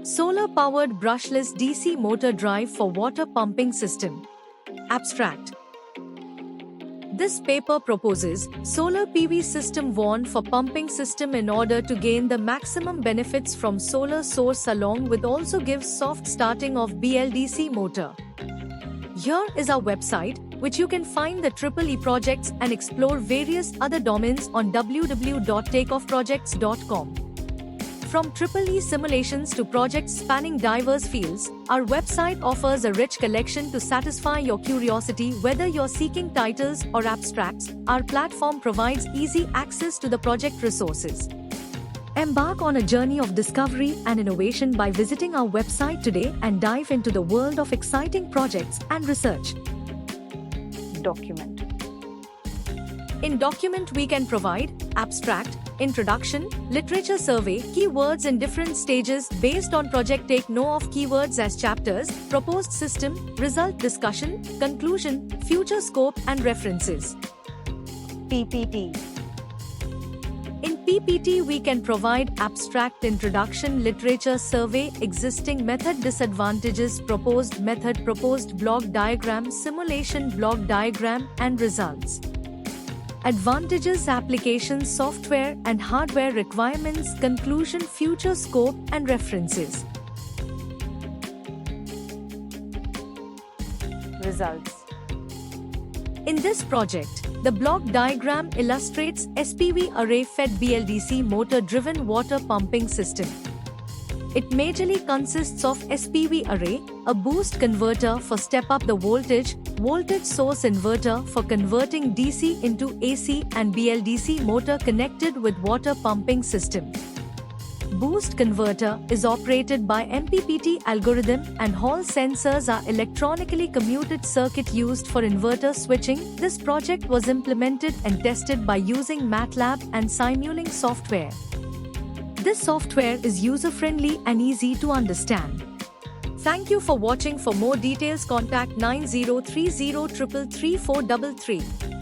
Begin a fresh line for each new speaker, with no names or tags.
Solar-Powered Brushless DC Motor Drive for Water Pumping System. Abstract. This paper proposes solar PV system worn for pumping system in order to gain the maximum benefits from solar source along with also gives soft starting of BLDC motor. Here is our website, which you can find the EEE projects and explore various other domains on www.takeoffprojects.com. From EEE simulations to projects spanning diverse fields, our website offers a rich collection to satisfy your curiosity whether you're seeking titles or abstracts. Our platform provides easy access to the project resources. Embark on a journey of discovery and innovation by visiting our website today and dive into the world of exciting projects and research.
Document.
In document we can provide abstract, introduction, literature survey, keywords in different stages based on project. Take note of keywords as chapters, proposed system, result discussion, conclusion, future scope and references.
PPT.
In PPT we can provide abstract, introduction, literature survey, existing method, disadvantages, proposed method, proposed block diagram, simulation block diagram and results. Advantages, applications, software and hardware requirements, conclusion, future scope and references.
Results.
In this project, the block diagram illustrates SPV array-fed BLDC motor-driven water pumping system. It majorly consists of SPV array, a boost converter for step up the voltage source inverter for converting DC into AC and BLDC motor connected with water pumping system. Boost converter is operated by MPPT algorithm and Hall sensors are electronically commuted circuit used for inverter switching. This project was implemented and tested by using MATLAB and Simulink software. This software is user-friendly and easy to understand. Thank you for watching. For more details contact 9030 333 433.